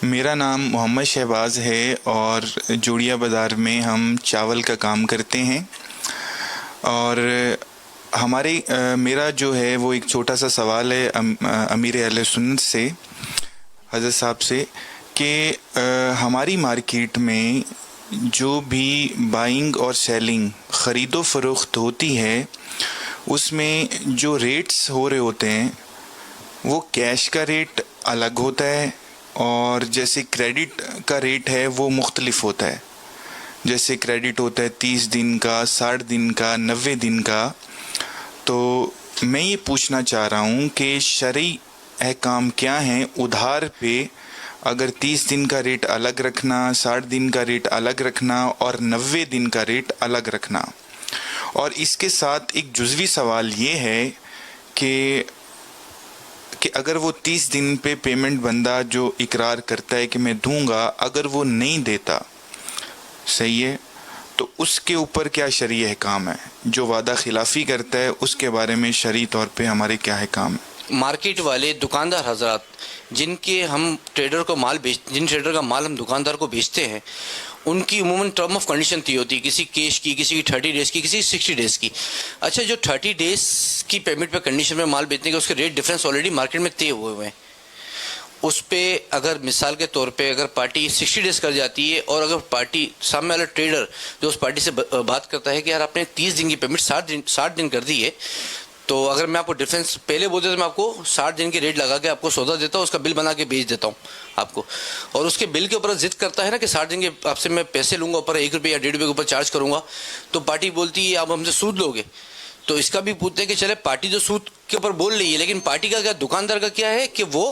میرا نام محمد شہباز ہے اور جوڑیا بازار میں ہم چاول کا کام کرتے ہیں، اور میرا جو ہے وہ ایک چھوٹا سا سوال ہے امیر اہل سنت سے، حضرت صاحب سے، کہ ہماری مارکیٹ میں جو بھی بائنگ اور سیلنگ، خرید و فروخت ہوتی ہے، اس میں جو ریٹس ہو رہے ہوتے ہیں وہ کیش کا ریٹ الگ ہوتا ہے، اور جیسے کریڈٹ کا ریٹ ہے وہ مختلف ہوتا ہے۔ جیسے کریڈٹ ہوتا ہے 30 دن کا، 60 دن کا، 90 دن کا۔ تو میں یہ پوچھنا چاہ رہا ہوں کہ شرعی احکام کیا ہیں ادھار پہ، اگر 30 دن کا ریٹ الگ رکھنا، 60 دن کا ریٹ الگ رکھنا اور 90 دن کا ریٹ الگ رکھنا۔ اور اس کے ساتھ ایک جزوی سوال یہ ہے کہ اگر وہ 30 دن پہ پیمنٹ بندہ جو اقرار کرتا ہے کہ میں دوں گا، اگر وہ نہیں دیتا، صحیح ہے، تو اس کے اوپر کیا شرعی احکام ہے؟ جو وعدہ خلافی کرتا ہے اس کے بارے میں شرعی طور پہ ہمارے کیا احکام ہے؟ مارکیٹ والے دکاندار حضرات جن ٹریڈر کا مال ہم دکاندار کو بیچتے ہیں، ان کی عموماً ٹرم آف کنڈیشن تھی ہوتی ہے، کسی کیش کی، کسی کی 30 ڈیز کی، کسی 60 ڈیز کی۔ اچھا، جو 30 ڈیز کی پیمنٹ پہ کنڈیشن میں مال بیچنے کے اس کے ریٹ ڈفرینس آلریڈی مارکیٹ میں طے ہوئے ہیں۔ اس پہ اگر مثال کے طور پہ اگر پارٹی 60 ڈیز کر جاتی ہے، اور اگر پارٹی سامنے والا ٹریڈر جو اس پارٹی سے بات کرتا ہے کہ یار آپ نے 30 دن کی پیمنٹ 60 دن کر دی ہے، تو اگر میں آپ کو ڈفرینس پہلے بولتے تو میں آپ کو 60 دن کی ریٹ لگا کے آپ کو سودا دیتا ہوں، اس کا بل بنا کے بیچ دیتا ہوں آپ کو، اور اس کے بل کے اوپر ضد کرتا ہے نا کہ 60 دن کے آپ سے میں پیسے لوں گا، اوپر 1 روپے یا 1.5 روپے کے اوپر چارج کروں گا، تو پارٹی بولتی ہے آپ ہم سے سود لو گے۔ تو اس کا بھی پوچھتے ہیں کہ چلے پارٹی جو سود کے اوپر بول رہی ہے، لیکن پارٹی کا کیا، دکاندار کا کیا ہے کہ وہ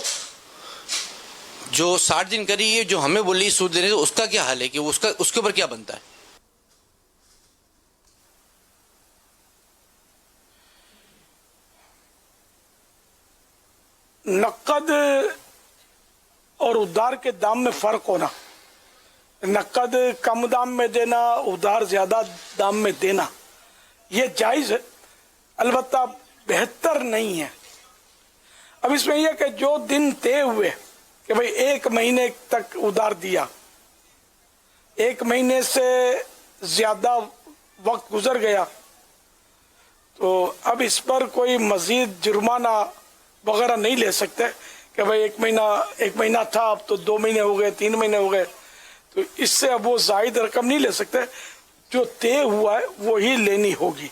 جو 60 دن کری ہے، جو ہمیں بول رہی ہے سود لینے، اس کا کیا حال ہے کہ اس کے اوپر کیا بنتا ہے؟ نقد اور ادھار کے دام میں فرق ہونا، نقد کم دام میں دینا، ادھار زیادہ دام میں دینا، یہ جائز ہے، البتہ بہتر نہیں ہے۔ اب اس میں یہ کہ جو دن طے ہوئے کہ بھئی 1 مہینے تک ادھار دیا، 1 مہینے سے زیادہ وقت گزر گیا، تو اب اس پر کوئی مزید جرمانہ وغیرہ نہیں لے سکتے کہ بھئی 1 مہینہ تھا، اب تو 2 مہینے ہو گئے، 3 مہینے ہو گئے، تو اس سے اب وہ زائد رقم نہیں لے سکتے، جو طے ہوا ہے وہی لینی ہوگی۔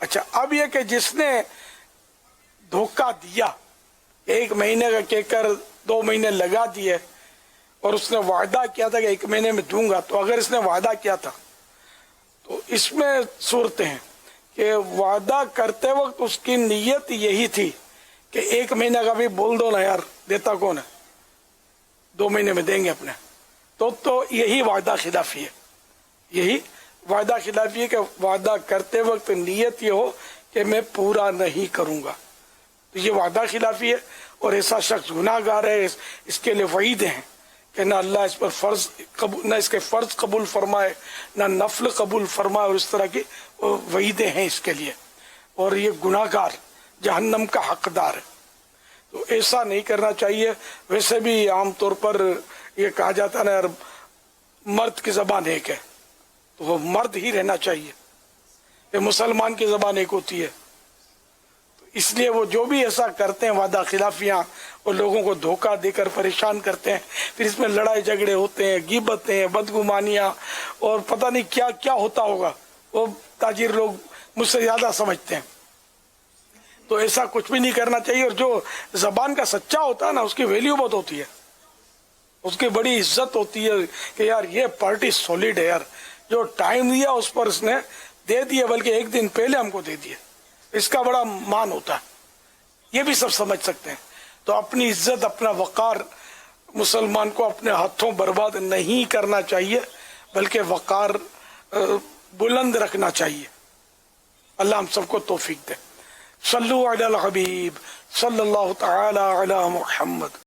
اچھا، اب یہ کہ جس نے دھوکہ دیا، 1 مہینے کا کہہ کر 2 مہینے لگا دیے، اور اس نے وعدہ کیا تھا کہ 1 مہینے میں دوں گا، تو اگر اس نے وعدہ کیا تھا تو اس میں صورتیں ہیں کہ وعدہ کرتے وقت اس کی نیت یہی تھی کہ 1 مہینہ کا بھی بول دو نا یار، دیتا کون ہے، 2 مہینے میں دیں گے اپنے، تو یہی وعدہ خلافی ہے، یہی وعدہ خلافی ہے کہ وعدہ کرتے وقت نیت یہ ہو کہ میں پورا نہیں کروں گا، تو یہ وعدہ خلافی ہے، اور ایسا شخص گناہ گار ہے، اس کے لیے وعیدیں ہیں کہ نہ اللہ اس پر نہ اس کے فرض قبول فرمائے، نہ نفل قبول فرمائے، اور اس طرح کی وعیدیں ہیں اس کے لیے، اور یہ گناہ گار جہنم کا حقدار ہے، تو ایسا نہیں کرنا چاہیے۔ ویسے بھی عام طور پر یہ کہا جاتا ہے نا یار، مرد کی زبان ایک ہے، تو وہ مرد ہی رہنا چاہیے، کہ مسلمان کی زبان ایک ہوتی ہے، تو اس لیے وہ جو بھی ایسا کرتے ہیں وعدہ خلافیاں، اور لوگوں کو دھوکہ دے کر پریشان کرتے ہیں، پھر اس میں لڑائی جھگڑے ہوتے ہیں، غیبتیں، بدگمانیاں، اور پتہ نہیں کیا کیا ہوتا ہوگا، وہ تاجر لوگ مجھ سے زیادہ سمجھتے ہیں، تو ایسا کچھ بھی نہیں کرنا چاہیے۔ اور جو زبان کا سچا ہوتا ہے نا، اس کی ویلیو بہت ہوتی ہے، اس کی بڑی عزت ہوتی ہے کہ یار یہ پارٹی سولیڈ ہے، یار جو ٹائم دیا اس پر اس نے دے دیا، بلکہ 1 دن پہلے ہم کو دے دیا، اس کا بڑا مان ہوتا ہے، یہ بھی سب سمجھ سکتے ہیں۔ تو اپنی عزت، اپنا وقار مسلمان کو اپنے ہاتھوں برباد نہیں کرنا چاہیے، بلکہ وقار بلند رکھنا چاہیے۔ اللہ ہم سب کو توفیق دے۔ صلو علی الحبیب صلی اللہ تعالی علی محمد۔